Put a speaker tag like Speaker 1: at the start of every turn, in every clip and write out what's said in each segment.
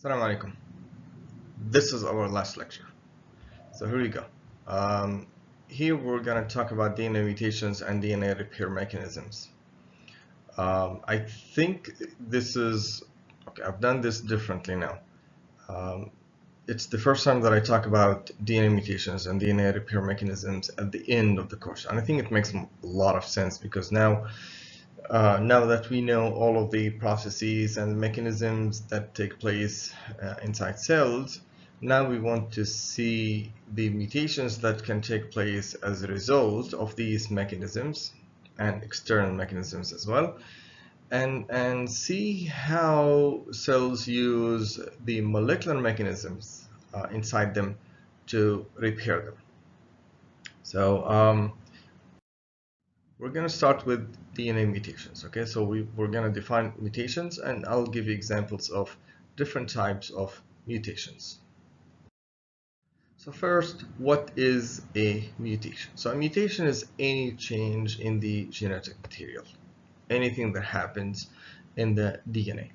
Speaker 1: Assalamu alaikum. This is our last lecture. So here we go. Here we're going to talk about DNA mutations and DNA repair mechanisms. I think this is, okay, I've done this differently now. It's the first time that I talk about DNA mutations and DNA repair mechanisms at the end of the course. And I think it makes a lot of sense because now that we know all of the processes and mechanisms that take place inside cells, now we want to see the mutations that can take place as a result of these mechanisms and external mechanisms as well, and see how cells use the molecular mechanisms inside them to repair them. So we're going to start with DNA mutations. Okay, so we're going to define mutations, and I'll give you examples of different types of mutations. So first, what is a mutation? So a mutation is any change in the genetic material, anything that happens in the DNA.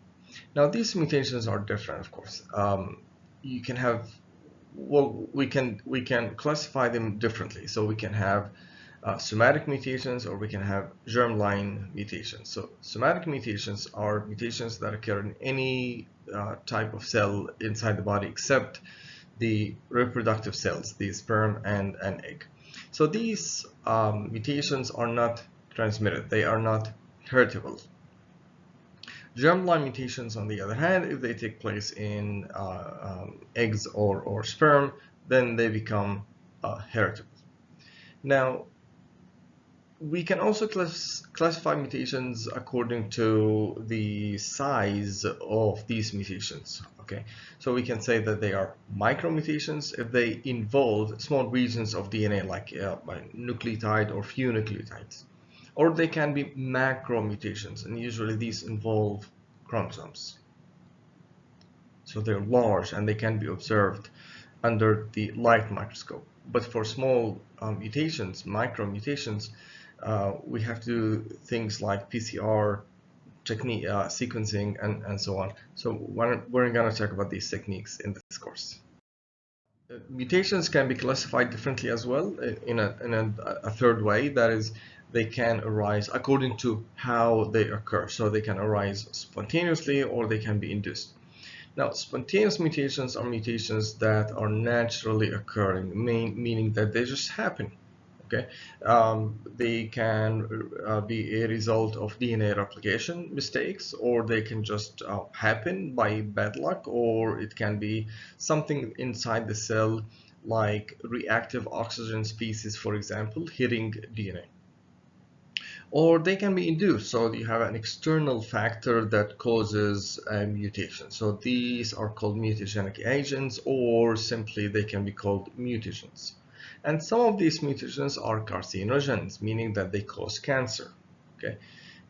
Speaker 1: Now these mutations are different, of course. You can have, well, we can classify them differently. So we can have somatic mutations, or we can have germline mutations. So somatic mutations are mutations that occur in any type of cell inside the body except the reproductive cells, the sperm and an egg. So these mutations are not transmitted, they are not heritable. Germline mutations, on the other hand, if they take place in eggs or sperm, then they become heritable. Now, we can also classify mutations according to the size of these mutations. Okay, so we can say that they are micromutations if they involve small regions of DNA, like nucleotide or few nucleotides, or they can be macromutations, and usually these involve chromosomes. So they're large and they can be observed under the light microscope. But for small mutations, micromutations, we have to do things like PCR technique, sequencing, and so on. So we're going to talk about these techniques in this course. Mutations can be classified differently as well in a third way. That is, they can arise according to how they occur. So they can arise spontaneously or they can be induced. Now, spontaneous mutations are mutations that are naturally occurring, meaning that they just happen. Okay, they can be a result of DNA replication mistakes, or they can just happen by bad luck, or it can be something inside the cell, like reactive oxygen species, for example, hitting DNA. Or they can be induced, so you have an external factor that causes a mutation. So these are called mutagenic agents, or simply they can be called mutagens. And some of these mutagens are carcinogens, meaning that they cause cancer. Okay,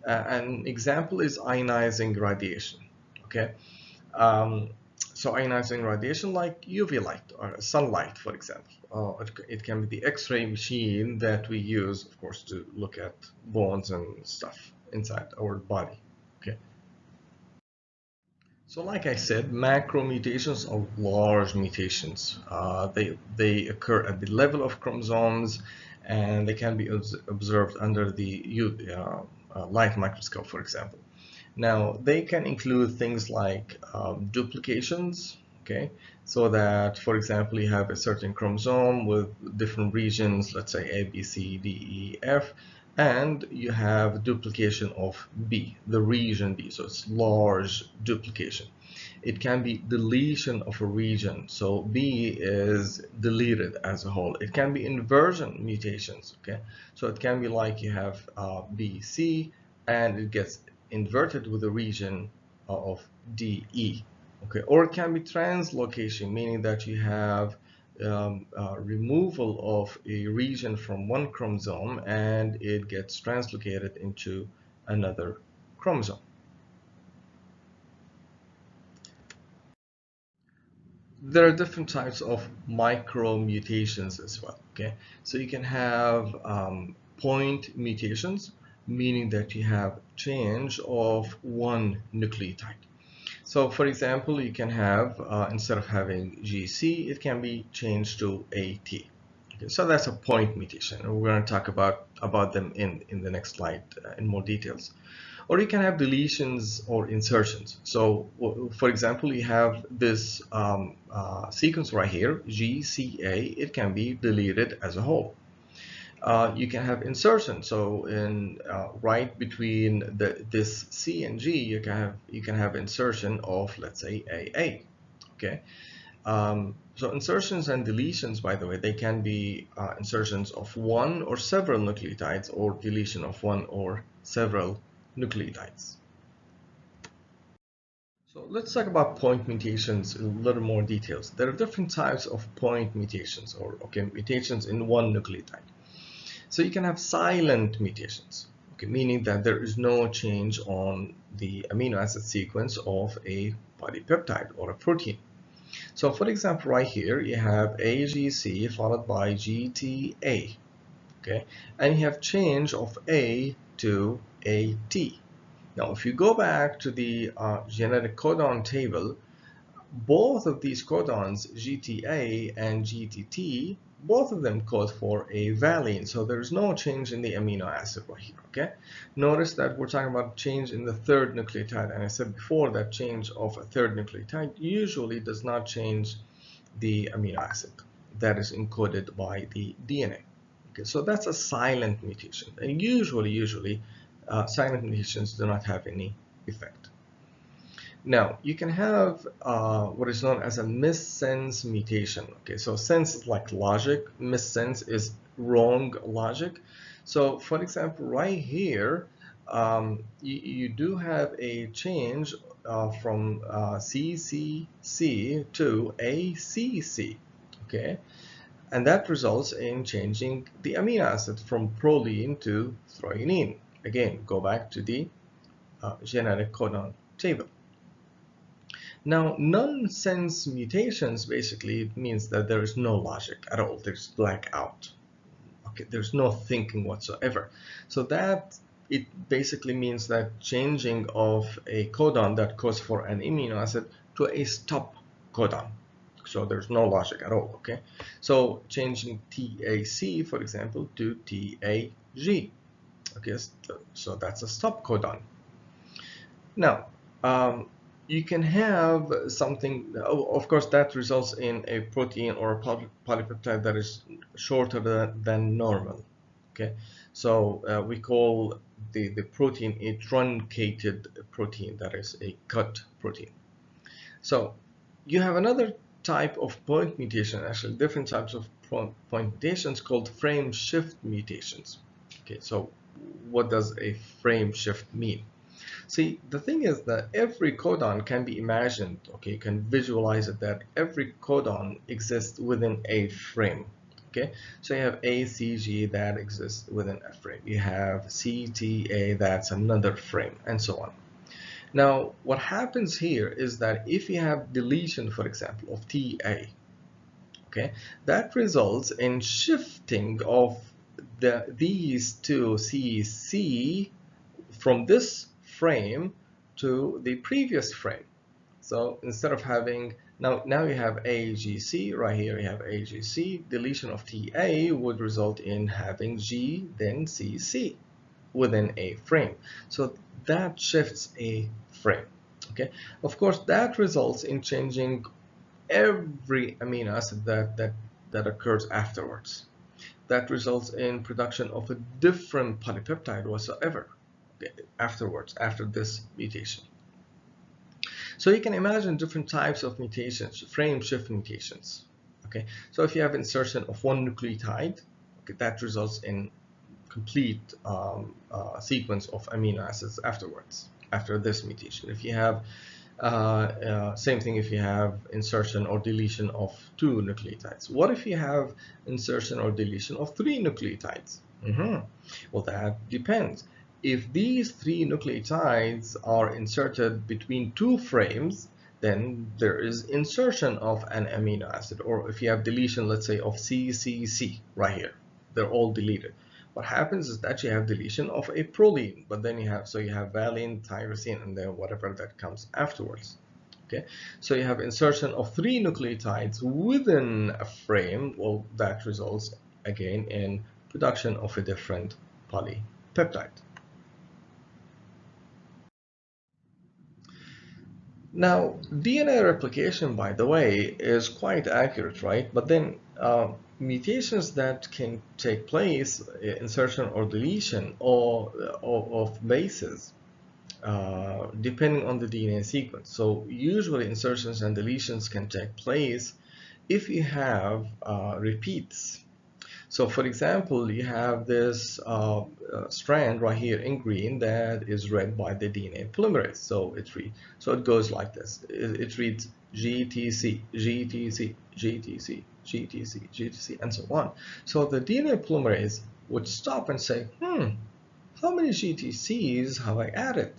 Speaker 1: an example is ionizing radiation. Okay, so ionizing radiation, like UV light or sunlight, for example. It can be the X-ray machine that we use, of course, to look at bones and stuff inside our body. Okay. So, like I said, macromutations are large mutations. They occur at the level of chromosomes, and they can be observed under the light microscope, for example. Now, they can include things like duplications, okay? So that, for example, you have a certain chromosome with different regions, let's say A, B, C, D, E, F, and you have duplication of B, the region B, so it's large duplication. It can be deletion of a region, so B is deleted as a whole. It can be inversion mutations, okay? So it can be like you have B, C, and it gets inverted with a region of DE. Okay, or it can be translocation, meaning that you have removal of a region from one chromosome and it gets translocated into another chromosome. There are different types of micromutations as well. Okay, so you can have point mutations, meaning that you have change of one nucleotide. So for example, you can have, instead of having GC, it can be changed to AT. Okay, so that's a point mutation, and we're going to talk about them in the next slide in more details. Or you can have deletions or insertions. So for example, you have this sequence right here, GCA, it can be deleted as a whole. You can have insertion. So in right between this C and G, you can have insertion of, let's say, AA. Okay. So insertions and deletions, by the way, they can be insertions of one or several nucleotides, or deletion of one or several nucleotides. So let's talk about point mutations in a little more details. There are different types of point mutations, or mutations in one nucleotide. So you can have silent mutations, meaning that there is no change on the amino acid sequence of a polypeptide or a protein. So for example, right here, you have AGC followed by GTA, and you have change of A to AT. Now, if you go back to the genetic codon table, both of these codons, GTA and GTT, both of them code for a valine, so there's no change in the amino acid right here, okay? Notice that we're talking about change in the third nucleotide, and I said before that change of a third nucleotide usually does not change the amino acid that is encoded by the DNA. Okay, so that's a silent mutation, and usually silent mutations do not have any effect. Now, you can have what is known as a missense mutation. Okay, so sense is like logic, missense is wrong logic. So, for example, right here, you do have a change from CCC to ACC, okay? And that results in changing the amino acid from proline to threonine. Again, go back to the genetic codon table. Now, nonsense mutations basically means that there is no logic at all. There's blackout. Okay, there's no thinking whatsoever. So that it basically means that changing of a codon that codes for an amino acid to a stop codon. So there's no logic at all. Okay, so changing TAC, for example, to TAG. Okay, so that's a stop codon. Now, you can have something, of course, that results in a protein or a polypeptide that is shorter than normal. Okay, so we call the protein a truncated protein, that is a cut protein. So you have another type of point mutation, actually different types of point mutations called frame shift mutations. Okay, so what does a frame shift mean? See, the thing is that every codon can be imagined, okay, you can visualize it, that every codon exists within a frame, okay? So you have ACG that exists within a frame. You have CTA, that's another frame, and so on. Now, what happens here is that if you have deletion, for example, of TA, okay, that results in shifting of these two CC from this frame to the previous frame. So instead of having, now you have AGC, right here you have AGC, deletion of TA would result in having G, then CC within a frame. So that shifts a frame, okay? Of course, that results in changing every amino acid that occurs afterwards. That results in production of a different polypeptide whatsoever afterwards, after this mutation. So you can imagine different types of mutations, frame shift mutations. Okay, so if you have insertion of one nucleotide, okay, that results in complete sequence of amino acids afterwards, after this mutation. If you have same thing if you have insertion or deletion of two nucleotides. What if you have insertion or deletion of three nucleotides? Well, that depends. If these three nucleotides are inserted between two frames, then there is insertion of an amino acid. Or if you have deletion, let's say, of CCC right here, they're all deleted. What happens is that you have deletion of a proline, but then you have valine, tyrosine, and then whatever that comes afterwards. Okay, so you have insertion of 3 nucleotides within a frame. Well, that results again in production of a different polypeptide. Now, DNA replication, by the way, is quite accurate, right? But then mutations that can take place, insertion or deletion of bases, depending on the DNA sequence. So usually insertions and deletions can take place if you have repeats. So for example, you have this strand right here in green that is read by the DNA polymerase. So it goes like this. It reads GTC, GTC, GTC, GTC, GTC, and so on. So the DNA polymerase would stop and say, how many GTCs have I added?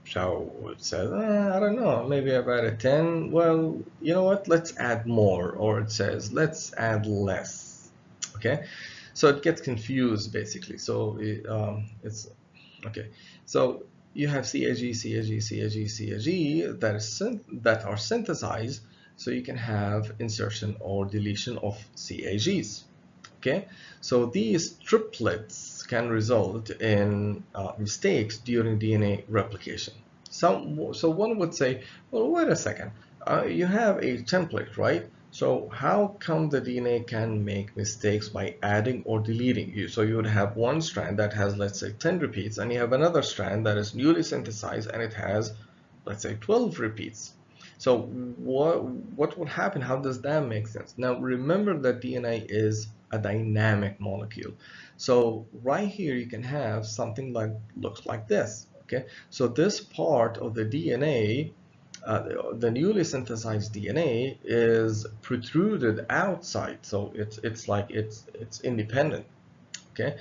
Speaker 1: So it says, I don't know, maybe I've added 10. Well, you know what? Let's add more. Or it says, let's add less. Okay, so it gets confused basically. So it's okay. So you have CAG, CAG, CAG, CAG that are synthesized, so you can have insertion or deletion of CAGs. Okay, so these triplets can result in mistakes during DNA replication. So one would say, well, wait a second, you have a template, right? So how come the DNA can make mistakes by adding or deleting you? So you would have one strand that has, let's say, 10 repeats, and you have another strand that is newly synthesized and it has, let's say, 12 repeats. So what would happen? How does that make sense? Now remember that DNA is a dynamic molecule. So right here you can have something like looks like this. Okay, so this part of the DNA, the newly synthesized DNA, is protruded outside. So it's like it's independent. Okay,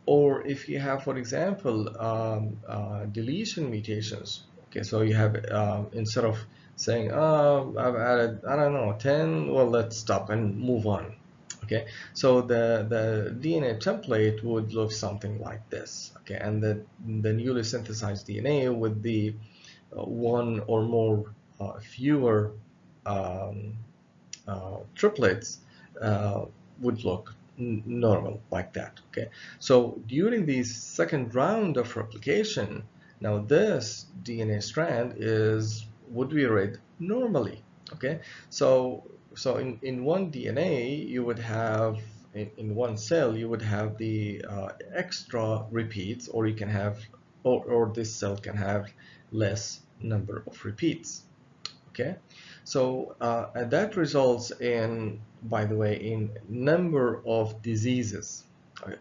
Speaker 1: or if you have, for example, deletion mutations. Okay, so you have instead of saying, oh, I've added, I don't know, 10, well, let's stop and move on. Okay, so the DNA template would look something like this. Okay, and the newly synthesized DNA with the one or more fewer um, triplets would look normal like that. Okay, so during the second round of replication, now this DNA strand would be read normally. Okay, so in one DNA you would have in one cell you would have the extra repeats, or you can have or this cell can have less number of repeats. Okay, so and that results in, by the way, in number of diseases.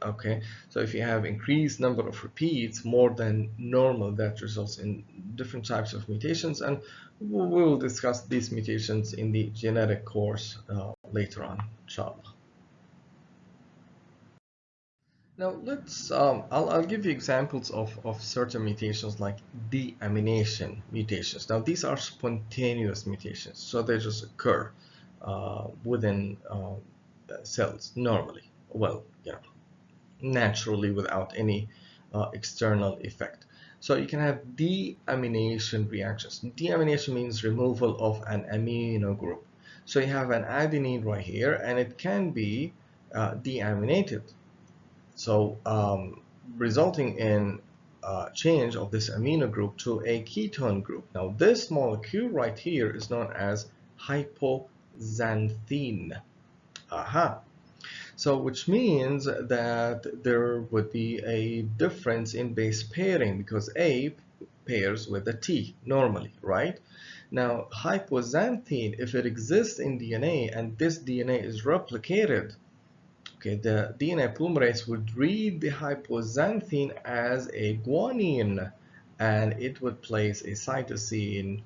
Speaker 1: Okay, so if you have increased number of repeats more than normal, that results in different types of mutations, and we will discuss these mutations in the genetic course later on, inshallah. Now I'll give you examples of certain mutations like deamination mutations. Now these are spontaneous mutations, so they just occur within cells normally, well, naturally without any external effect. So you can have deamination reactions. Deamination means removal of an amino group. So you have an adenine right here, and it can be deaminated. So resulting in change of this amino group to a ketone group. Now this molecule right here is known as hypoxanthine. Aha. So which means that there would be a difference in base pairing because A pairs with a T normally, right? Now hypoxanthine, if it exists in DNA and this DNA is replicated, okay, the DNA polymerase would read the hypoxanthine as a guanine, and it would place a cytosine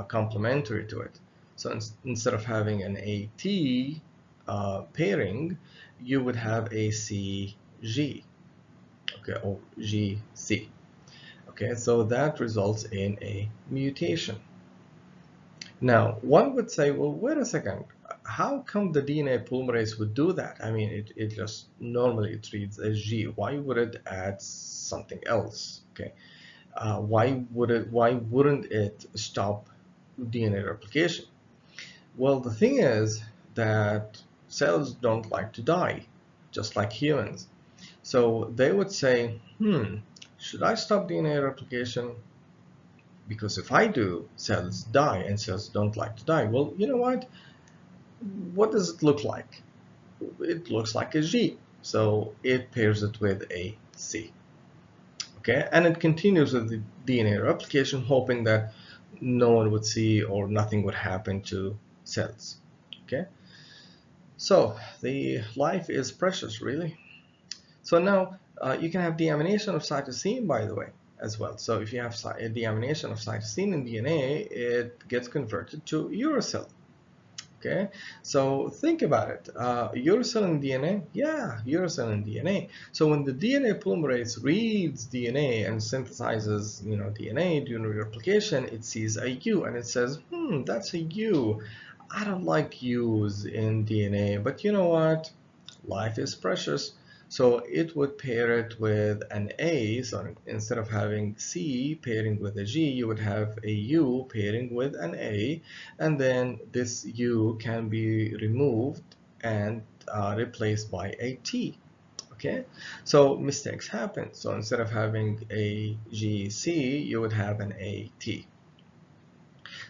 Speaker 1: complementary to it. So instead of having an AT pairing, you would have a CG, okay, or GC. Okay, so that results in a mutation. Now, one would say, well, wait a second, how come the DNA polymerase would do that? I mean, it just normally it reads as G. Why would it add something else? Okay, why wouldn't it stop DNA replication. Well, the thing is that cells don't like to die, just like humans. So they would say, should I stop DNA replication? Because if I do, cells die, and cells don't like to die. Well, you know what? What does it look like? It looks like a G. So it pairs it with a C. Okay, and it continues with the DNA replication, hoping that no one would see or nothing would happen to cells. Okay, so the life is precious, really. So now you can have deamination of cytosine, by the way, as well. So if you have deamination of cytosine in DNA, it gets converted to uracil. Okay, so think about it. Uracil in DNA, yeah, uracil in DNA. So when the DNA polymerase reads DNA and synthesizes, DNA during replication, it sees a U and it says, that's a U. I don't like U's in DNA, but you know what? Life is precious. So it would pair it with an A. So instead of having C pairing with a G, you would have a U pairing with an A. And then this U can be removed and replaced by a T. Okay, so mistakes happen. So instead of having a GC, you would have an AT.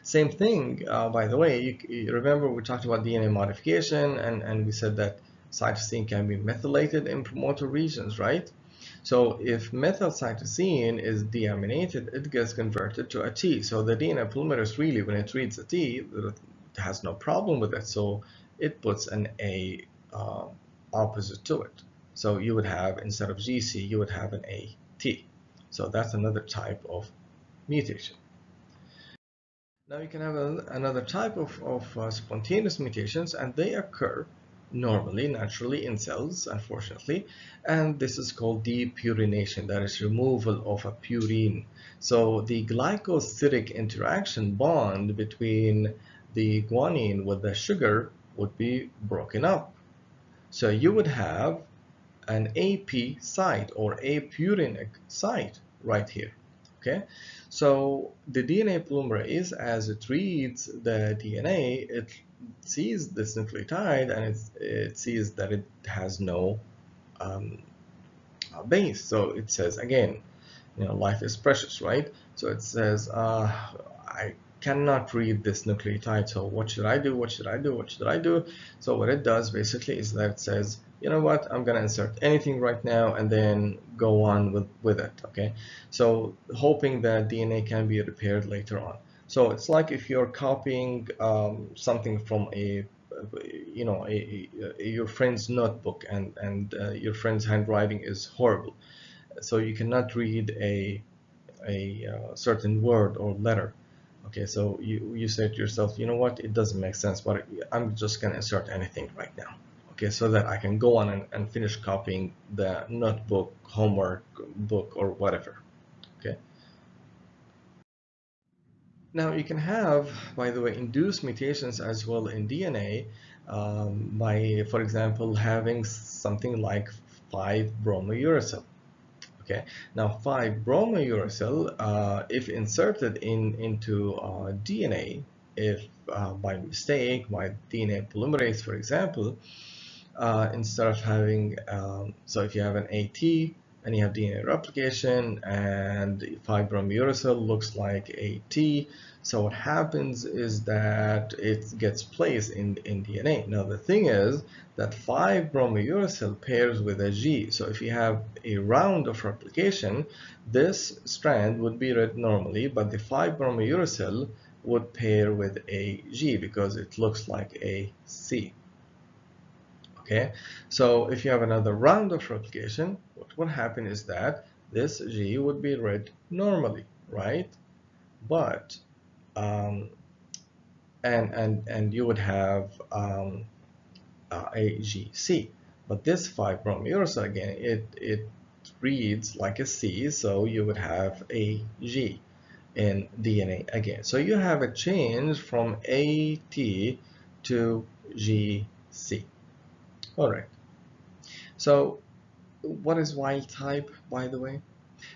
Speaker 1: Same thing, by the way, you remember we talked about DNA modification and we said that cytosine can be methylated in promoter regions, right? So if methylcytosine is deaminated, it gets converted to a T. So the DNA polymerase really, when it reads a T, it has no problem with it. So it puts an A opposite to it. So you would have, instead of GC, you would have an AT. So that's another type of mutation. Now you can have another type of spontaneous mutations, and they occur normally, naturally in cells, unfortunately, and this is called depurination, that is removal of a purine. So the glycosidic interaction bond between the guanine with the sugar would be broken up. So you would have an AP site or apurinic site right here. Okay, so the DNA polymerase, as it reads the DNA, it sees this nucleotide and it sees that it has no base. So it says again, life is precious, right? So it says, I cannot read this nucleotide, so what should I do? What should I do? What should I do? So what it does basically is that it says, you know what, I'm gonna insert anything right now and then go on with it. Okay, so hoping that DNA can be repaired later on. So it's like if you're copying something from your friend's notebook and your friend's handwriting is horrible, so you cannot read a certain word or letter. Okay, so you say to yourself, you know what, it doesn't make sense, but I'm just gonna insert anything right now. Okay, so that I can go on and finish copying the notebook, homework book, or whatever. Okay. Now you can have, by the way, induced mutations as well in DNA by, for example, having something like 5-bromouracil. Okay, now 5-bromouracil, if inserted into DNA, if by mistake, by DNA polymerase, for example, instead of having, so if you have an AT and you have DNA replication and 5-bromouracil looks like AT, so what happens is that it gets placed in DNA. Now the thing is that 5-bromouracil pairs with a G, so if you have a round of replication, this strand would be read normally, but the 5-bromouracil would pair with a G because it looks like a C. Okay, so if you have another round of replication, what would happen is that this G would be read normally, right? But and you would have a GC. But this 5-bromouracil again, it reads like a C, so you would have a G in DNA again. So you have a change from AT to GC. All right. So what is wild type, by the way?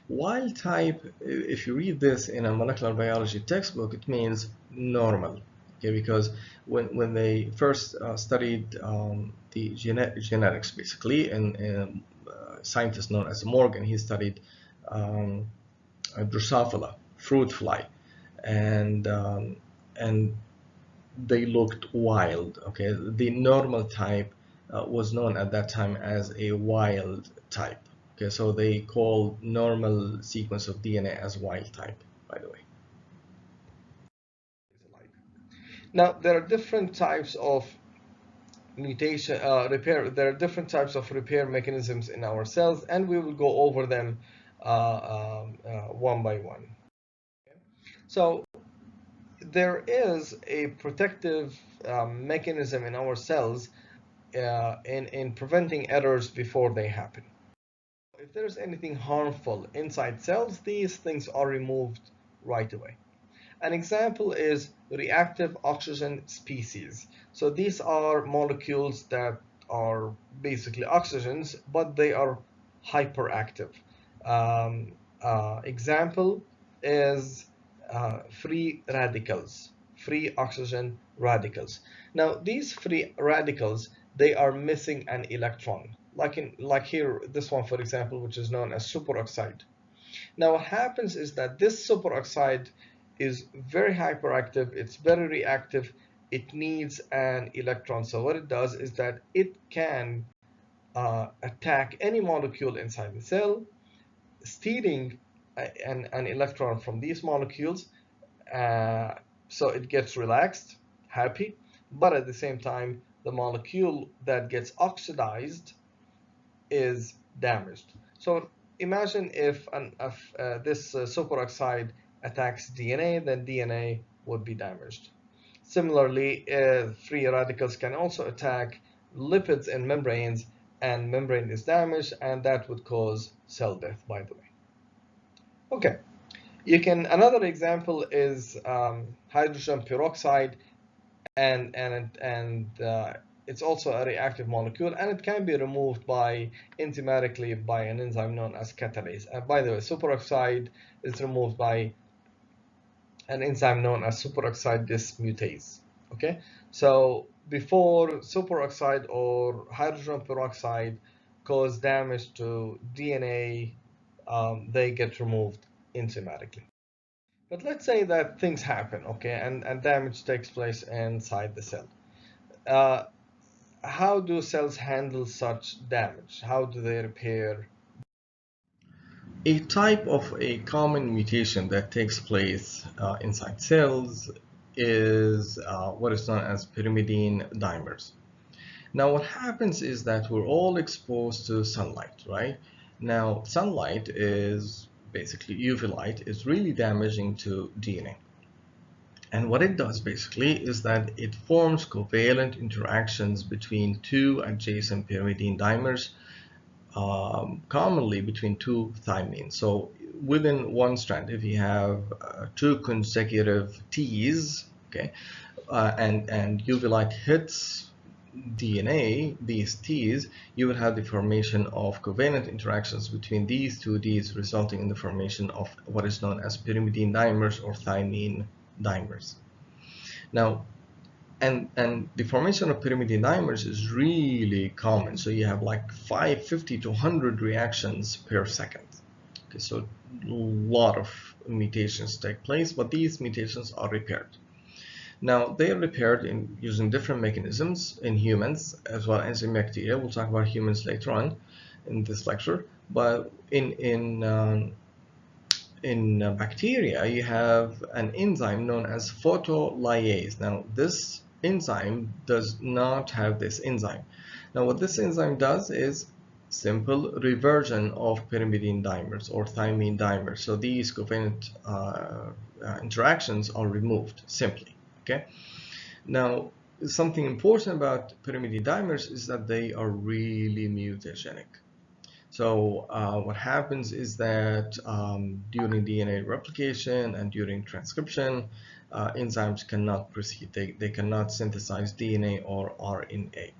Speaker 1: Wild type, if you read this in a molecular biology textbook, it means normal. Okay, because when they first studied the genetics, basically, and a scientist known as Morgan, he studied um, Drosophila, fruit fly, and and they looked wild. Okay, the normal type was known at that time as a wild type. Okay, so they called normal sequence of DNA as wild type, by the way. Now, there are different types of mutation repair. There are different types of repair mechanisms in our cells, and we will go over them one by one. So there is a protective mechanism in our cells in preventing errors before they happen. If there's anything harmful inside cells, these things are removed right away. An example is reactive oxygen species. So these are molecules that are basically oxygens, but they are hyperactive. Example is free radicals, free oxygen radicals. Now these free radicals, they are missing an electron, like here, this one for example, which is known as superoxide. Now what happens is that this superoxide is very hyperactive, it's very reactive, it needs an electron. So what it does is that it can attack any molecule inside the cell, stealing an electron from these molecules, so it gets relaxed, happy, but at the same time, the molecule that gets oxidized is damaged. So imagine if this superoxide attacks DNA, then DNA would be damaged. Similarly, free radicals can also attack lipids in membranes, and membrane is damaged, and that would cause cell death, by the way. Okay, another example is hydrogen peroxide, and it's also a reactive molecule, and it can be removed enzymatically by an enzyme known as catalase. And by the way, superoxide is removed by an enzyme known as superoxide dismutase. Okay, so before superoxide or hydrogen peroxide cause damage to DNA, they get removed enzymatically. But let's say that things happen, okay, and damage takes place inside the cell. Uh, how do cells handle such damage? How do they repair? A type of a common mutation that takes place inside cells is what is known as pyrimidine dimers. Now, what happens is that we're all exposed to sunlight, right? Now, sunlight is basically UV light is really damaging to DNA. And what it does basically is that it forms covalent interactions between two adjacent pyrimidine dimers, commonly between two thymines. So within one strand, if you have two consecutive T's, okay, and UV light hits DNA, these T's, you will have the formation of covalent interactions between these two D's, resulting in the formation of what is known as pyrimidine dimers or thymine dimers. Now, and the formation of pyrimidine dimers is really common. So you have like 50 to 100 reactions per second. Okay, so a lot of mutations take place, but these mutations are repaired. Now, they are repaired using different mechanisms in humans as well as in bacteria. We'll talk about humans later on in this lecture. But in bacteria, you have an enzyme known as photolyase. Now, this enzyme does not have this enzyme. Now, what this enzyme does is simple reversion of pyrimidine dimers or thymine dimers. So these covalent interactions are removed simply. Okay. Now, something important about pyrimidine dimers is that they are really mutagenic. So what happens is that during DNA replication and during transcription, enzymes cannot proceed. They cannot synthesize DNA or RNA.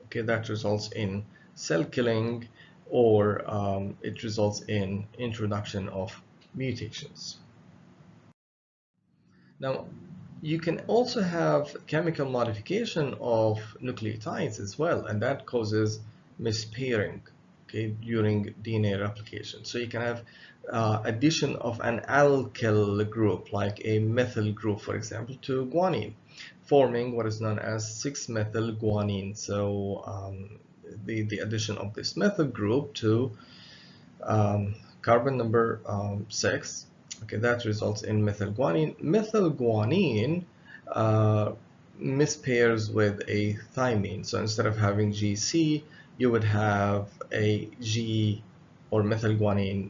Speaker 1: Okay, that results in cell killing, or it results in introduction of mutations. Now, You can also have chemical modification of nucleotides as well, and that causes mispairing, okay, during DNA replication. So you can have addition of an alkyl group, like a methyl group, for example, to guanine, forming what is known as 6-methyl guanine. So the addition of this methyl group to carbon number 6, okay, that results in methylguanine. Methylguanine mispairs with a thymine. So instead of having GC, you would have a G or methylguanine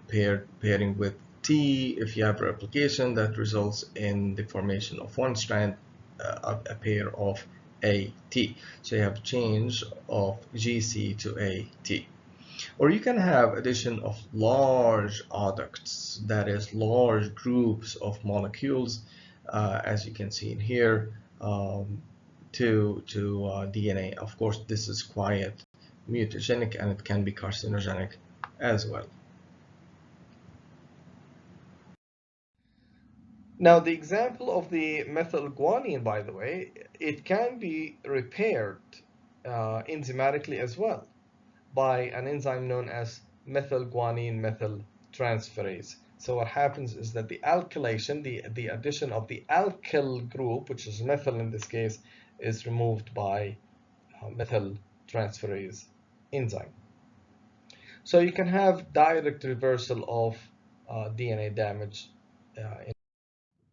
Speaker 1: pairing with T. If you have replication, that results in the formation of one strand, a pair of AT. So you have change of GC to AT. Or you can have addition of large adducts, that is large groups of molecules, as you can see in here, to DNA. Of course, this is quite mutagenic and it can be carcinogenic as well. Now, the example of the methylguanine, by the way, it can be repaired enzymatically as well by an enzyme known as methylguanine methyltransferase. So what happens is that the alkylation, the addition of the alkyl group, which is methyl in this case, is removed by methyltransferase enzyme. So you can have direct reversal of DNA damage.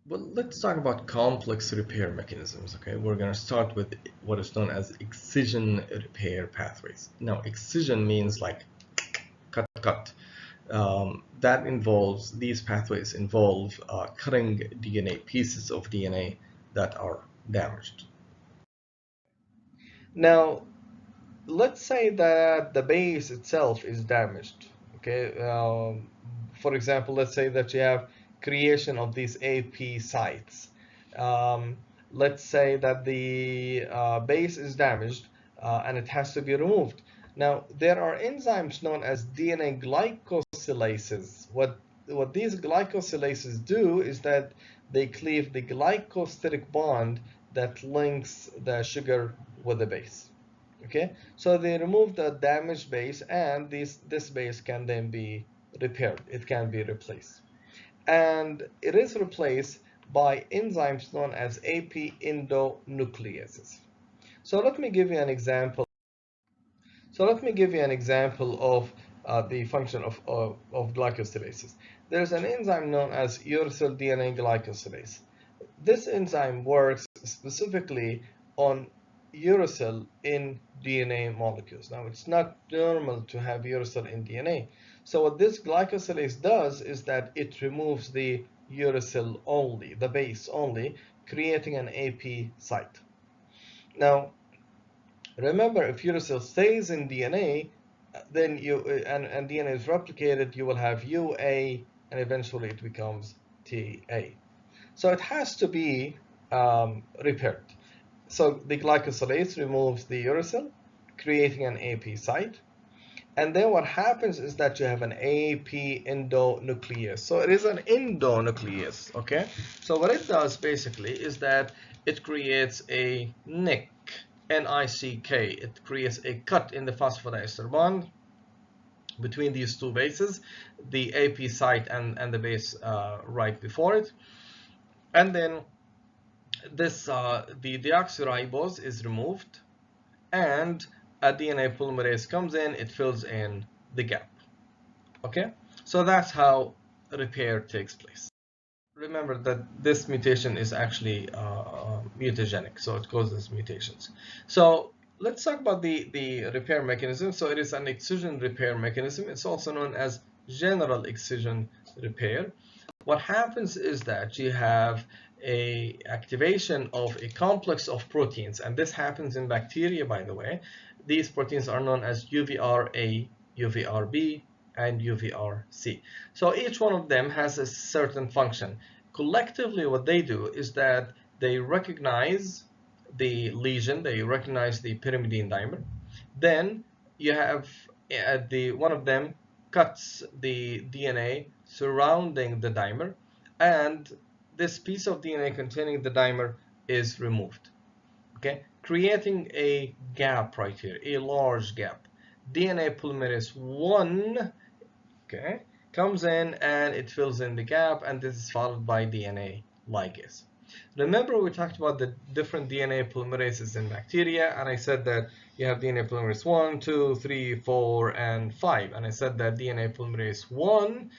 Speaker 1: Well, let's talk about complex repair mechanisms. Okay, we're going to start with what is known as excision repair pathways. Now, excision means like cut. These pathways involve cutting DNA, pieces of DNA that are damaged. Now, let's say that the base itself is damaged. Okay, for example, let's say that you have creation of these AP sites. Um, let's say that the base is damaged and it has to be removed. Now, there are enzymes known as DNA glycosylases. What these glycosylases do is that they cleave the glycosidic bond that links the sugar with the base. Okay, so they remove the damaged base, and this base can then be repaired. It can be replaced, and it is replaced by enzymes known as AP endonucleases. So let me give you an example. Of the function of glycosylases. There's an enzyme known as uracil DNA glycosylase. This enzyme works specifically on uracil in DNA molecules. Now, it's not normal to have uracil in DNA. So what this glycosylase does is that it removes the uracil only, the base only, creating an AP site. Now, remember, if uracil stays in DNA, then and DNA is replicated, you will have UA, and eventually it becomes TA. So it has to be repaired. So the glycosylase removes the uracil, creating an AP site. And then what happens is that you have an AP endonuclease. So it is an endonuclease, okay? So what it does basically is that it creates a nick, N-I-C-K. It creates a cut in the phosphodiester bond between these two bases, the AP site and the base right before it. And then this the deoxyribose is removed, and a DNA polymerase comes in, it fills in the gap. Okay, so that's how repair takes place. Remember that this mutation is actually mutagenic, so it causes mutations. So let's talk about the repair mechanism. So it is an excision repair mechanism. It's also known as general excision repair. What happens is that you have a activation of a complex of proteins, and this happens in bacteria, by the way. These proteins are known as UVRA, UVRB, and UVRC. So each one of them has a certain function. Collectively, what they do is that they recognize the lesion, they recognize the pyrimidine dimer. Then you have one of them cuts the DNA surrounding the dimer, and this piece of DNA containing the dimer
Speaker 2: is removed. Okay, creating a gap right here, a large gap. DNA polymerase 1, okay, comes in and it fills in the gap, and this is followed by DNA ligase. Remember, we talked about the different DNA polymerases in bacteria, and I said that you have DNA polymerase 1, 2, 3, 4, and 5. And I said that DNA polymerase 1,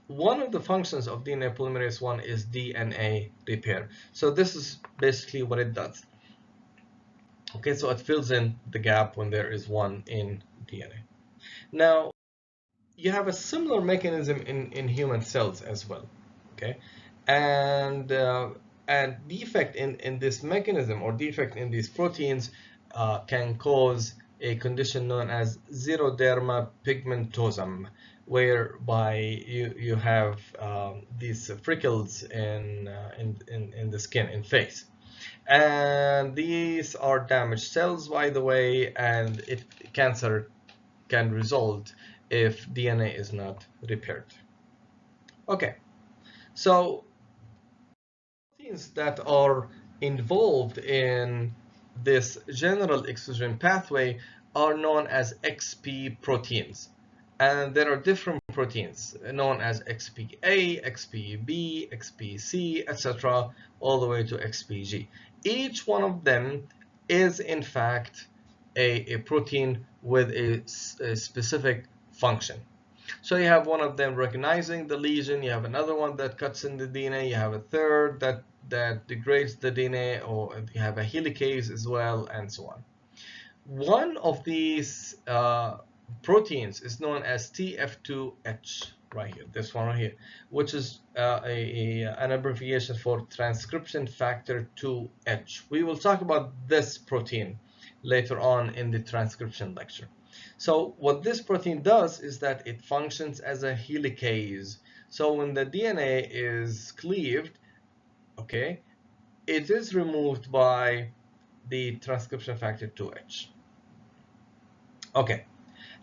Speaker 2: one of the functions of DNA polymerase 1 is DNA repair. So this is basically what it does. Okay, so it fills in the gap when there is one in DNA. Now, you have a similar mechanism in human cells as well. Okay, and defect in this mechanism or defect in these proteins can cause a condition known as xeroderma pigmentosum, whereby you have these freckles in the skin, in face. And these are damaged cells, by the way, and cancer can result if DNA is not repaired. Okay, so proteins that are involved in this general excision pathway are known as XP proteins. And there are different proteins known as XPA, XPB, XPC, etc., all the way to XPG. Each one of them is, in fact, a protein with a specific function. So you have one of them recognizing the lesion, you have another one that cuts in the DNA, you have a third that degrades the DNA, or you have a helicase as well, and so on. One of these proteins is known as TF2H, right here, this one right here, which is an abbreviation for transcription factor 2H. We will talk about this protein later on in the transcription lecture. So what this protein does is that it functions as a helicase. So when the DNA is cleaved, okay, it is removed by the transcription factor 2H. Okay,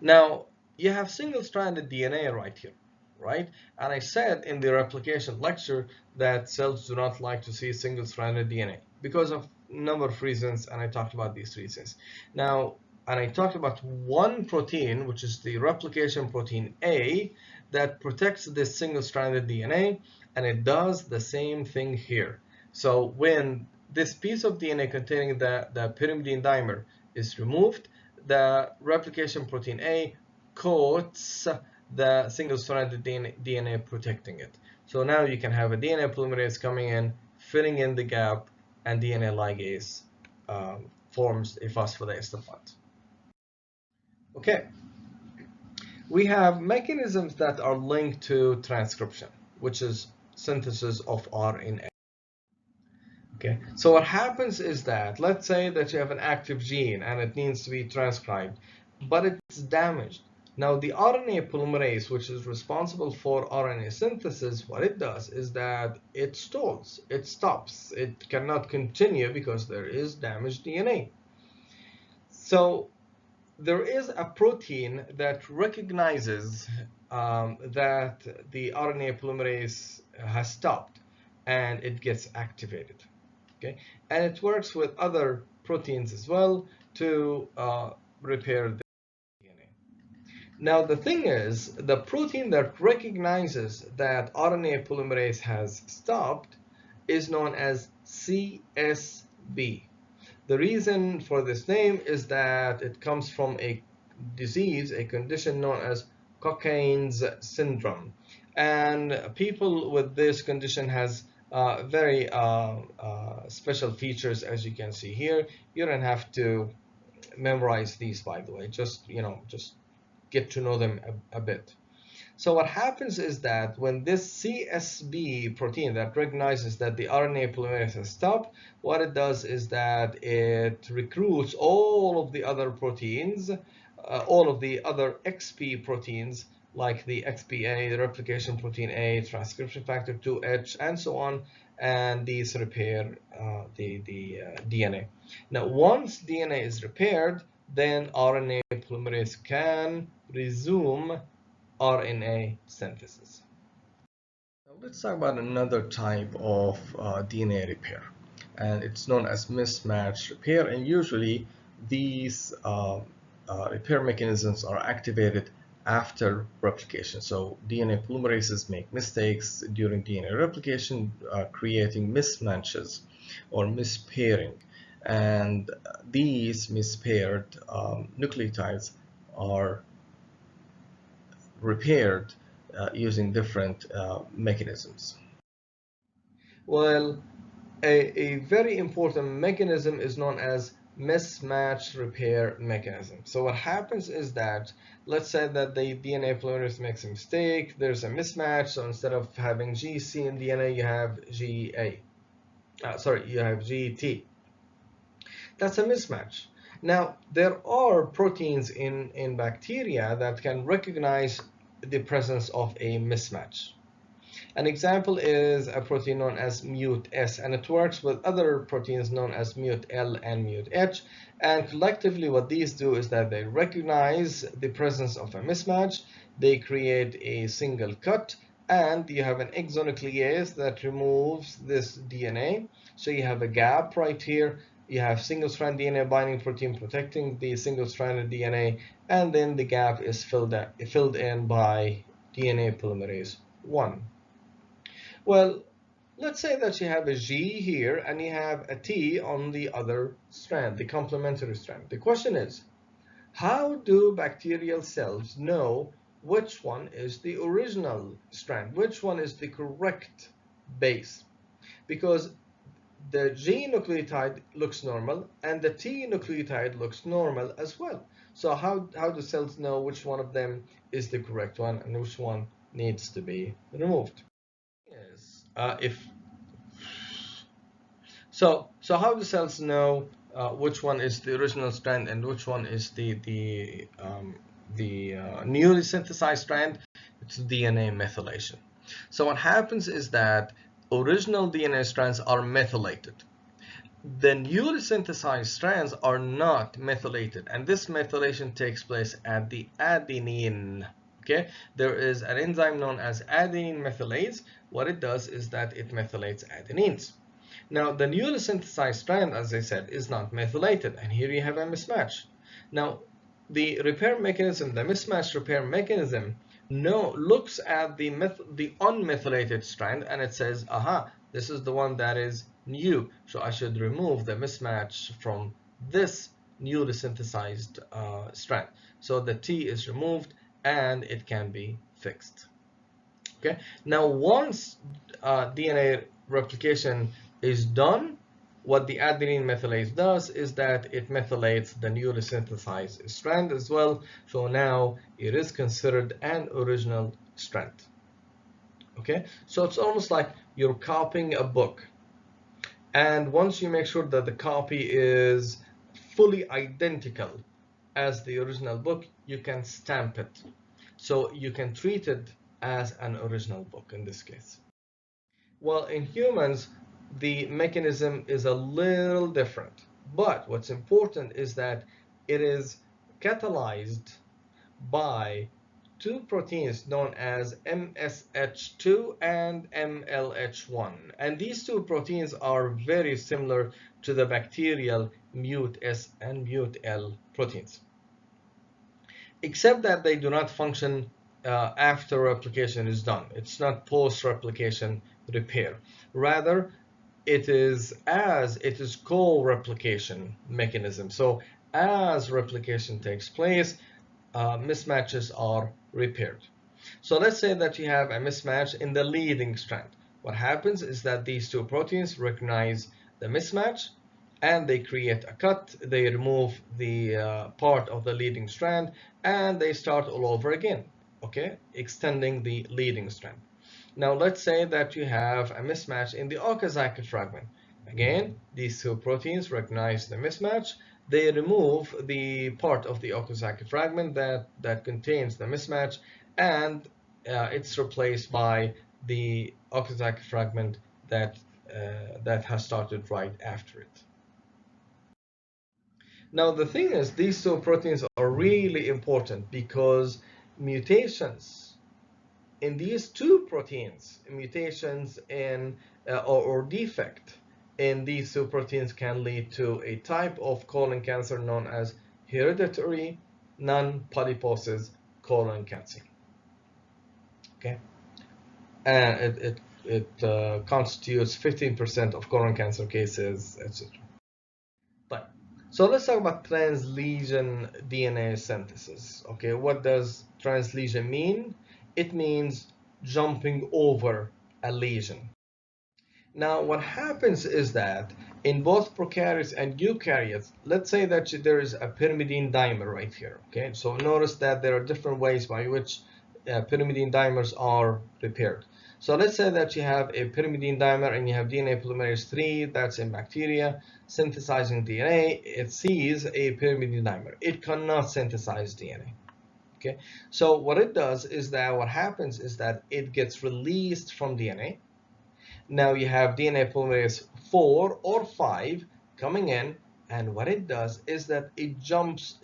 Speaker 2: now you have single-stranded DNA right here, right? And I said in the replication lecture that cells do not like to see single-stranded DNA because of a number of reasons, and I talked about these reasons. Now, and I talked about one protein, which is the replication protein A, that protects this single-stranded DNA, and it does the same thing here. So when this piece of DNA containing the pyrimidine dimer is removed, the replication protein A coats the single-stranded DNA, protecting it. So now you can have a DNA polymerase coming in, filling in the gap, and DNA ligase forms a phosphodiester bond. Okay, we have mechanisms that are linked to transcription, which is synthesis of RNA. Okay, so what happens is that, let's say that you have an active gene and it needs to be transcribed, but it's damaged. Now the RNA polymerase, which is responsible for RNA synthesis, what it does is that it stalls, it stops, it cannot continue because there is damaged DNA. So there is a protein that recognizes that the RNA polymerase has stopped and it gets activated. Okay, and it works with other proteins as well to repair the DNA. Now the thing is, the protein that recognizes that RNA polymerase has stopped is known as CSB. The reason for this name is that it comes from a disease, a condition known as Cockayne's syndrome. And people with this condition has very special features, as you can see here. You don't have to memorize these, by the way. Just get to know them a bit. So what happens is that when this CSB protein that recognizes that the RNA polymerase has stopped, what it does is that it recruits all of the other proteins, all of the other XP proteins, like the XPA, the replication protein A, transcription factor 2H, and so on, and these repair the DNA. Now, once DNA is repaired, then RNA polymerase can resume RNA synthesis. Now let's talk about another type of DNA repair,
Speaker 1: and it's known as mismatch repair. And usually these repair mechanisms are activated after replication. So DNA polymerases make mistakes during DNA replication, creating mismatches or mispairing. And these mispaired nucleotides are repaired using different mechanisms.
Speaker 2: Well, a very important mechanism is known as mismatch repair mechanism. So what happens is that, let's say that the DNA polymerase makes a mistake, there's a mismatch, so instead of having GC in DNA, you have GA. You have GT. That's a mismatch. Now, there are proteins in bacteria that can recognize the presence of a mismatch. An example is a protein known as mut-S, and it works with other proteins known as mut-L and mut-H. And collectively, what these do is that they recognize the presence of a mismatch, they create a single cut, and you have an exonuclease that removes this DNA. So you have a gap right here. You have single-strand DNA binding protein protecting the single-stranded DNA, and then the gap is filled in by DNA polymerase 1. Well, let's say that you have a G here and you have a T on the other strand, the complementary strand. The question is, how do bacterial cells know which one is the original strand, which one is the correct base? Because the G nucleotide looks normal and the T nucleotide looks normal as well. So how do cells know which one of them is the correct one and which one needs to be removed? Yes. So how do cells know which one is the original strand and which one is the newly synthesized strand? It's DNA methylation. So what happens is that original DNA strands are methylated. The newly synthesized strands are not methylated, and this methylation takes place at the adenine. Okay, there is an enzyme known as adenine methylase. What it does is that it methylates adenines. Now, the newly synthesized strand, as I said, is not methylated, and here you have a mismatch. Now, the repair mechanism, the mismatch repair mechanism, looks at the unmethylated strand and it says, aha, this is the one that is new, so I should remove the mismatch from this newly synthesized strand. So the T is removed and it can be fixed. Okay. Now, once DNA replication is done, what the adenine methylase does is that it methylates the newly synthesized strand as well. So now it is considered an original strand. Okay, so it's almost like you're copying a book. And once you make sure that the copy is fully identical as the original book, you can stamp it. So you can treat it as an original book in this case. Well, in humans, the mechanism is a little different. But what's important is that it is catalyzed by two proteins known as MSH2 and MLH1. And these two proteins are very similar to the bacterial mut-S and mut-L proteins, except that they do not function after replication is done. It's not post-replication repair. Rather, it is co-replication mechanism. So as replication takes place, mismatches are repaired. So let's say that you have a mismatch in the leading strand. What happens is that these two proteins recognize the mismatch and they create a cut, they remove the part of the leading strand, and they start all over again, okay, extending the leading strand. Now let's say that you have a mismatch in the Okazaki fragment. Again, these two proteins recognize the mismatch, they remove the part of the Okazaki fragment that contains the mismatch, and it's replaced by the Okazaki fragment that has started right after it. Now the thing is, these two proteins are really important because mutations in these two proteins, mutations in or defect in these two proteins can lead to a type of colon cancer known as hereditary non-polyposis colon cancer. Okay, and it constitutes 15% of colon cancer cases, etc. But so let's talk about translesion DNA synthesis. Okay, what does translesion mean? It means jumping over a lesion. Now, what happens is that in both prokaryotes and eukaryotes, let's say that there is a pyrimidine dimer right here. Okay, so notice that there are different ways by which pyrimidine dimers are repaired. So let's say that you have a pyrimidine dimer and you have DNA polymerase 3 that's in bacteria synthesizing DNA. It sees a pyrimidine dimer. It cannot synthesize DNA. Okay, so what it does is that what happens is that it gets released from DNA. Now you have DNA polymerase 4 or 5 coming in, and what it does is that it jumps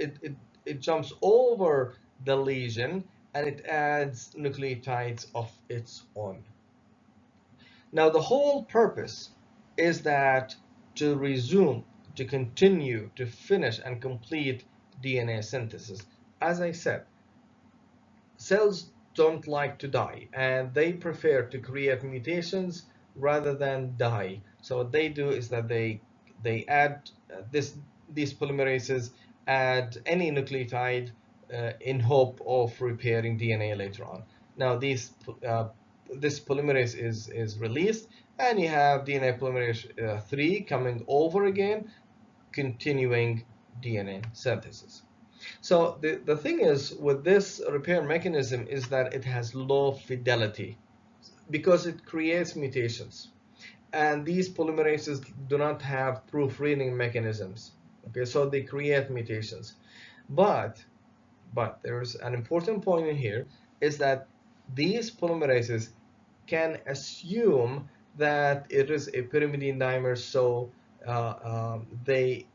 Speaker 2: over the lesion and it adds nucleotides of its own. Now the whole purpose is that to resume, to continue, to finish and complete DNA synthesis. As I said, cells don't like to die, and they prefer to create mutations rather than die. So what they do is that they add these polymerases add any nucleotide in hope of repairing DNA later on. Now this polymerase is released, and you have DNA polymerase 3 coming over again, continuing DNA synthesis. So the thing is with this repair mechanism is that it has low fidelity because it creates mutations. And these polymerases do not have proofreading mechanisms. Okay, so they create mutations. But there's an important point in here is that these polymerases can assume that it is a pyrimidine dimer, so they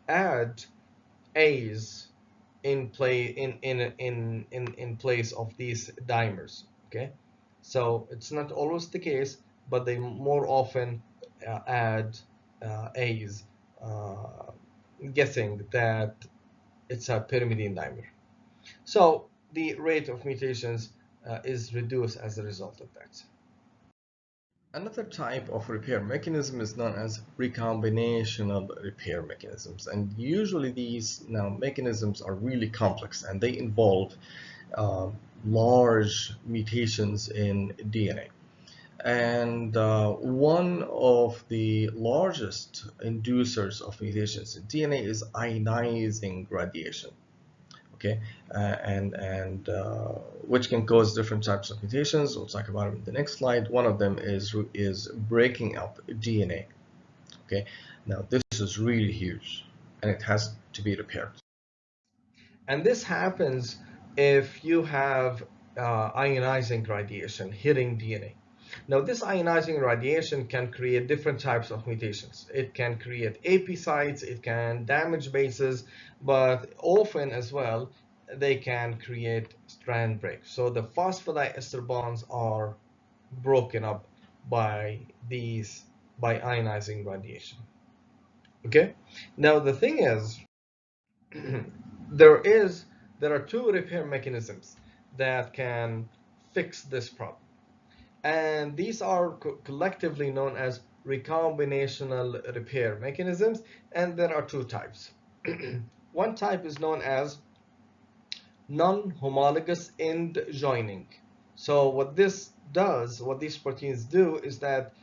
Speaker 2: add A's in place of these dimers. Okay, so it's not always the case, but they more often add A's, guessing that it's a pyrimidine dimer. So the rate of mutations is reduced as a result of that.
Speaker 1: Another type of repair mechanism is known as recombinational repair mechanisms, and usually these mechanisms are really complex and they involve large mutations in DNA. And one of the largest inducers of mutations in DNA is ionizing radiation. Okay, and which can cause different types of mutations. We'll talk about it in the next slide. One of them is breaking up DNA. Okay, now this is really huge, and it has to be repaired.
Speaker 2: And this happens if you have ionizing radiation hitting DNA. Now, this ionizing radiation can create different types of mutations. It can create AP sites, it can damage bases, but often as well, they can create strand breaks. So the phosphodiester bonds are broken up by ionizing radiation. Okay? Now, the thing is, there are two repair mechanisms that can fix this problem. And these are collectively known as recombinational repair mechanisms, and there are two types. One type is known as non-homologous end joining. So what this does, what these proteins do, is that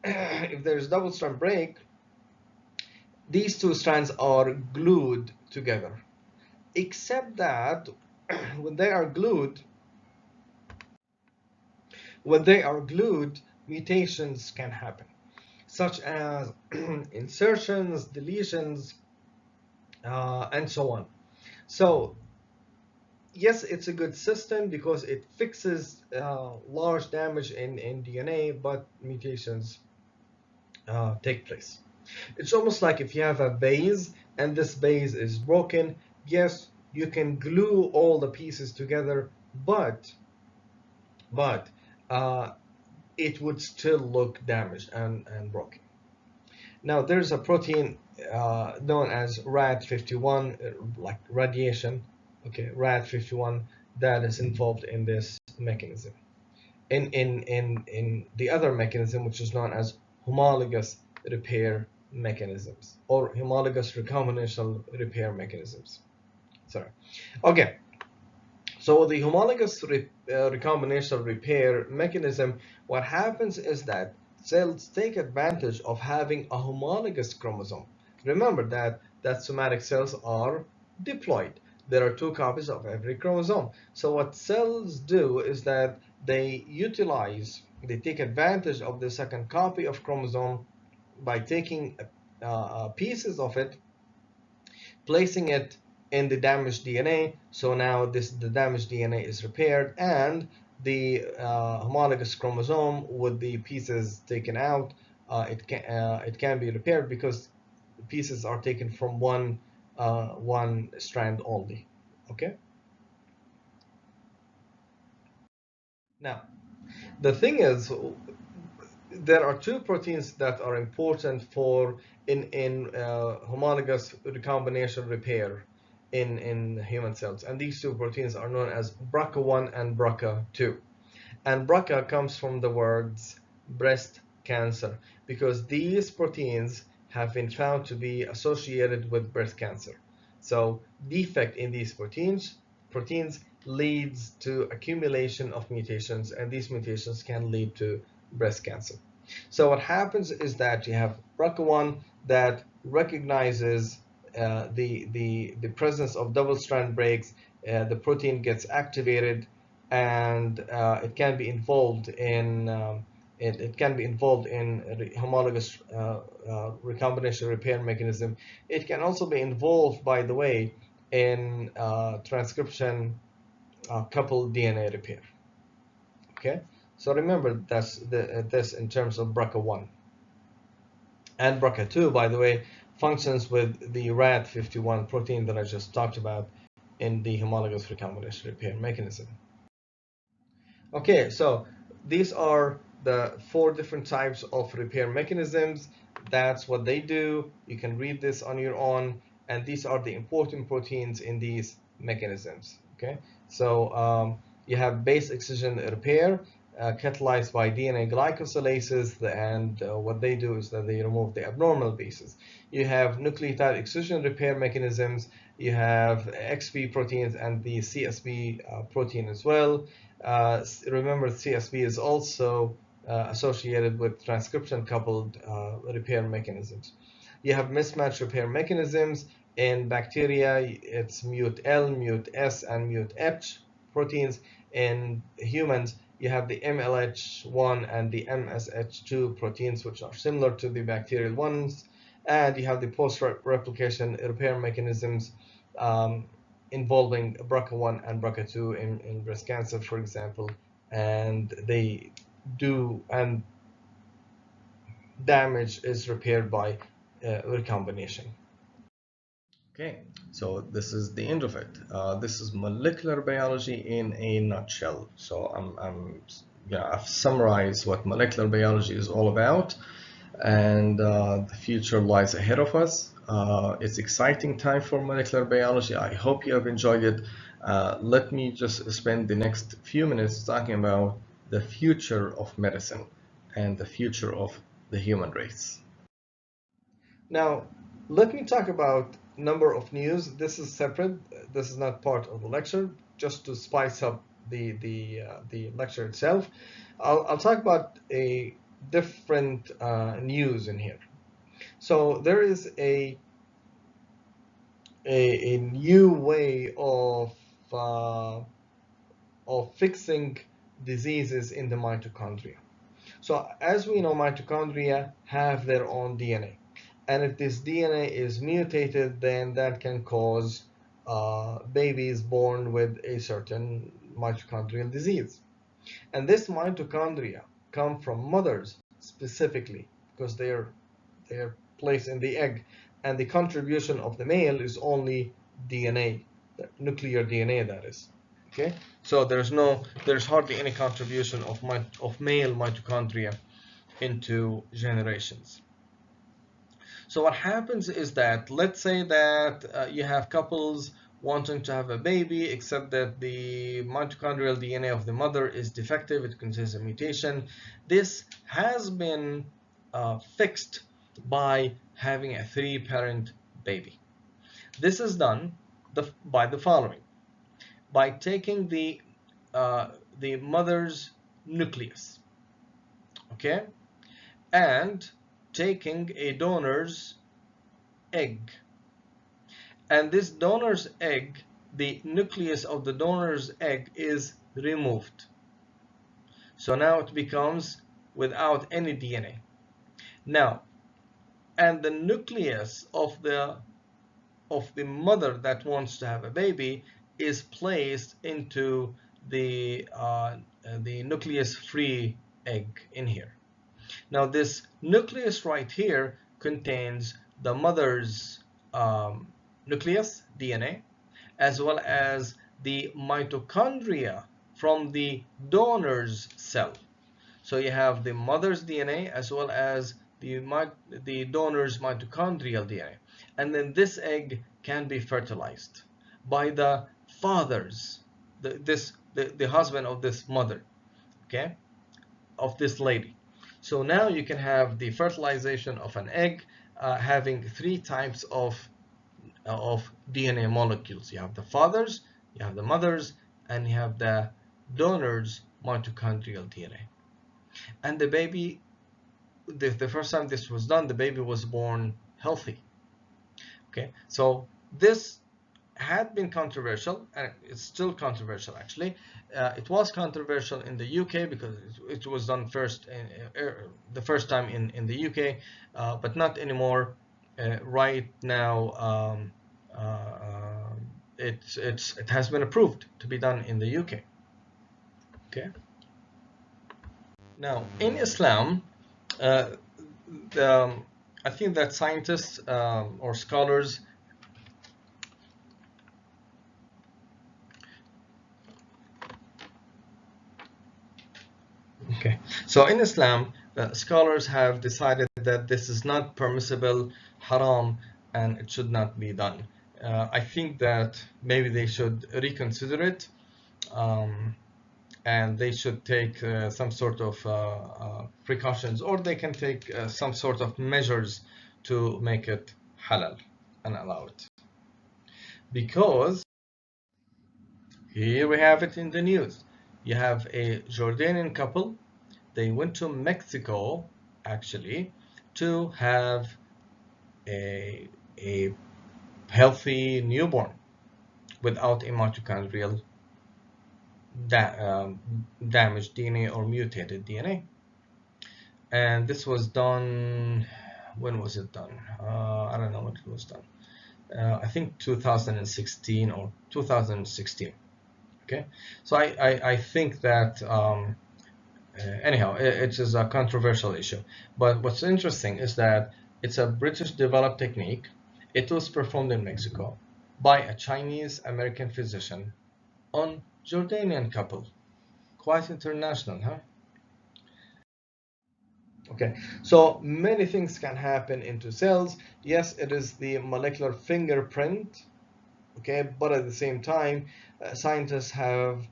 Speaker 2: if there's double strand break, these two strands are glued together. Except that when they are glued, mutations can happen, such as insertions, deletions, and so on. So yes, it's a good system because it fixes large damage in DNA, but mutations take place. It's almost like if you have a vase and this vase is broken, yes, you can glue all the pieces together, but it would still look damaged and broken. Now there's a protein known as RAD51, like radiation, okay, RAD51, that is involved in this mechanism. In the other mechanism, which is known as homologous repair mechanisms or homologous recombinational repair mechanisms. Sorry. Okay. So the homologous recombinational repair mechanism, what happens is that cells take advantage of having a homologous chromosome. Remember that somatic cells are diploid. There are two copies of every chromosome. So what cells do is that they take advantage of the second copy of chromosome by taking pieces of it, placing it in the damaged DNA. So now the damaged DNA is repaired, and the homologous chromosome with the pieces taken out, it can be repaired because the pieces are taken from one strand only. Okay. Now the thing is, there are two proteins that are important for in homologous recombination repair in human cells, and these two proteins are known as BRCA1 and BRCA2. And BRCA comes from the words breast cancer because these proteins have been found to be associated with breast cancer. So defect in these proteins leads to accumulation of mutations, and these mutations can lead to breast cancer. So what happens is that you have BRCA1 that recognizes the presence of double-strand breaks. The protein gets activated, and it can be involved in homologous recombination repair mechanism. It can also be involved, by the way, in transcription coupled DNA repair. Okay, so remember this in terms of BRCA1. And BRCA2, by the way, functions with the RAD51 protein that I just talked about in the homologous recombination repair mechanism. Okay, so these are the 4 different types of repair mechanisms. That's what they do. You can read this on your own, and these are the important proteins in these mechanisms. Okay, so you have base excision repair, catalyzed by DNA glycosylases, and what they do is that they remove the abnormal bases. You have nucleotide excision repair mechanisms. You have XP proteins and the CSB protein as well. Remember, CSB is also associated with transcription coupled repair mechanisms. You have mismatch repair mechanisms. In bacteria, it's mut-L, mut-S, and mut-H proteins. In humans, you have the MLH1 and the MSH2 proteins, which are similar to the bacterial ones. And you have the post-replication repair mechanisms involving BRCA1 and BRCA2 in breast cancer, for example. And they do, and damage is repaired by recombination.
Speaker 1: Okay, so this is the end of it. This is molecular biology in a nutshell. So I've summarized what molecular biology is all about, and the future lies ahead of us. It's exciting time for molecular biology. I hope you have enjoyed it. Let me just spend the next few minutes talking about the future of medicine and the future of the human race.
Speaker 2: Now, let me talk about number of news. This is separate. This is not part of the lecture. Just to spice up the lecture itself, I'll talk about a different news in here. So there is a new way of fixing diseases in the mitochondria. So as we know, mitochondria have their own DNA. And if this DNA is mutated, then that can cause babies born with a certain mitochondrial disease. And this mitochondria come from mothers specifically because they're placed in the egg. And the contribution of the male is only DNA, nuclear DNA, that is. Okay, so there's hardly any contribution of male mitochondria into generations. So what happens is that, let's say that you have couples wanting to have a baby, except that the mitochondrial DNA of the mother is defective, it contains a mutation. This has been fixed by having a 3-parent baby. This is done by the following: by taking the mother's nucleus, okay, and taking a donor's egg. And this donor's egg, the nucleus of the donor's egg is removed. So now it becomes without any DNA. Now, and the nucleus of the mother that wants to have a baby is placed into the nucleus-free egg in here. Now this nucleus right here contains the mother's nucleus, DNA, as well as the mitochondria from the donor's cell. So you have the mother's DNA as well as the donor's mitochondrial DNA. And then this egg can be fertilized by the father's, the husband of this mother, okay, of this lady. So now you can have the fertilization of an egg having 3 types of DNA molecules. You have the father's, you have the mother's, and you have the donor's mitochondrial DNA. And the baby, the first time this was done, the baby was born healthy. Okay, so this had been controversial, and it's still controversial actually. It was controversial in the UK because it was done first, the first time in the UK, but not anymore. Right now, it has been approved to be done in the UK. Okay. Now in Islam, I think that scientists or scholars Okay, so in Islam, scholars have decided that this is not permissible, haram, and it should not be done. I think that maybe they should reconsider it, and they should take some sort of precautions, or they can take some sort of measures to make it halal and allow it. Because here we have it in the news. You have a Jordanian couple. They went to Mexico actually to have a healthy newborn without a mitochondrial damaged DNA or mutated DNA. And this was done, when was it done? I don't know when it was done. I think 2016 or 2016. Okay, so I think that anyhow, it is a controversial issue. But what's interesting is that it's a British developed technique. It was performed in Mexico by a Chinese American physician on Jordanian couple. Quite international, huh? Okay, so many things can happen into cells. Yes, it is the molecular fingerprint, okay, but at the same time, scientists have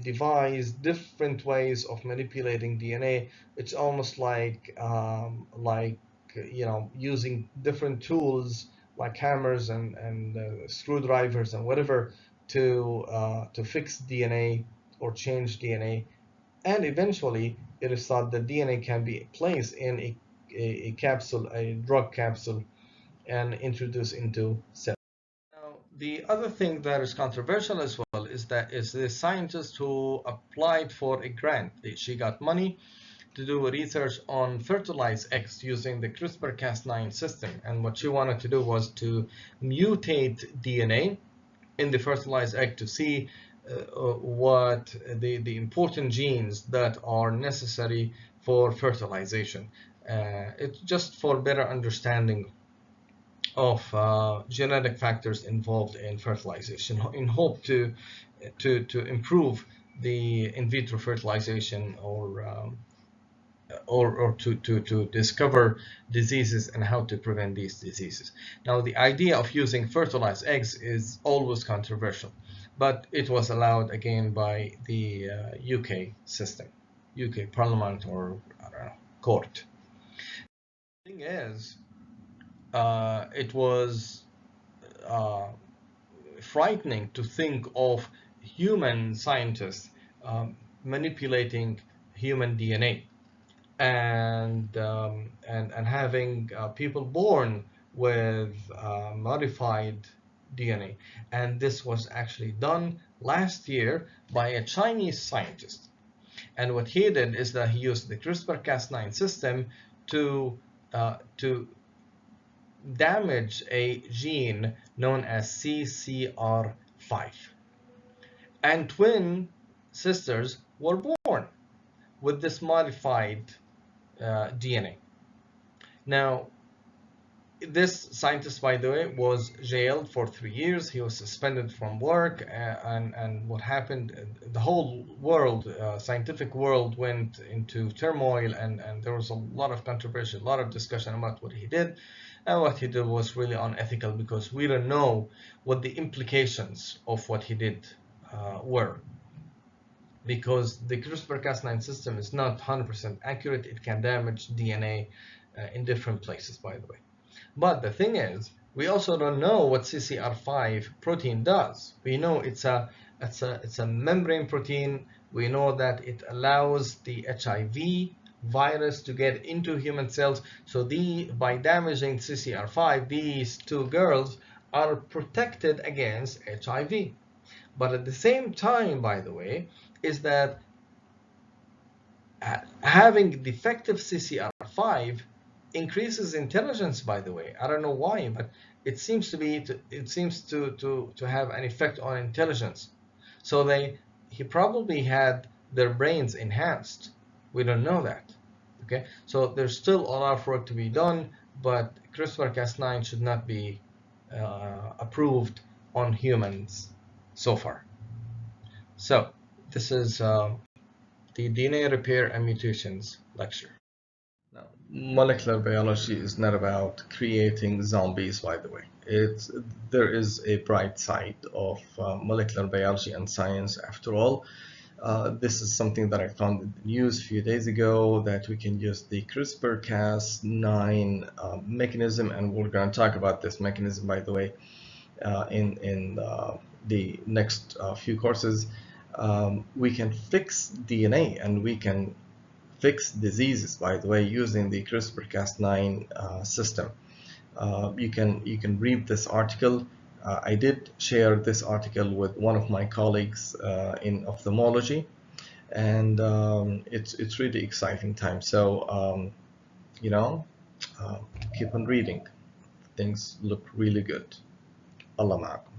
Speaker 2: devised different ways of manipulating DNA. It's almost like you know, using different tools like hammers and screwdrivers and whatever to fix DNA or change DNA. And eventually, it is thought that DNA can be placed in a capsule, a drug capsule, and introduced into cells. Now, the other thing that is controversial as well is that the scientist who applied for a grant. She got money to do research on fertilized eggs using the CRISPR-Cas9 system. And what she wanted to do was to mutate DNA in the fertilized egg to see what the important genes that are necessary for fertilization. It's just for better understanding of genetic factors involved in fertilization, in hope to improve the in vitro fertilization or or to discover diseases and how to prevent these diseases. Now, the idea of using fertilized eggs is always controversial, but it was allowed again by the UK system, UK Parliament, or I don't know, court. The thing is, it was uh, frightening to think of human scientists manipulating human DNA and having people born with modified DNA. And this was actually done last year by a Chinese scientist. And what he did is that he used the CRISPR-Cas9 system to damage a gene known as CCR5. And twin sisters were born with this modified DNA. Now, this scientist, by the way, was jailed for 3 years. He was suspended from work, and what happened, the whole world, scientific world, went into turmoil, and there was a lot of controversy, a lot of discussion about what he did. And what he did was really unethical, because we don't know what the implications of what he did were. Because the CRISPR-Cas9 system is not 100% accurate. It can damage DNA in different places, by the way. But the thing is, we also don't know what CCR5 protein does. We know it's a membrane protein. We know that it allows the HIV virus to get into human cells. So by damaging CCR5, these two girls are protected against HIV. But at the same time, by the way, is that having defective CCR5 increases intelligence, by the way. I don't know why, but it seems to have an effect on intelligence. So he probably had their brains enhanced. We don't know that. Okay, so there's still a lot of work to be done, but CRISPR-Cas9 should not be approved on humans so far. So this is the DNA repair and mutations lecture.
Speaker 1: Now, molecular biology is not about creating zombies, by the way. There is a bright side of molecular biology and science after all. This is something that I found in the news a few days ago, that we can use the CRISPR-Cas9 mechanism, and we're going to talk about this mechanism, by the way, in the next few courses. We can fix DNA, and we can fix diseases, by the way, using the CRISPR-Cas9 system. You can read this article. I did share this article with one of my colleagues in ophthalmology, and it's really exciting time. So keep on reading. Things look really good. Allah ma'akum.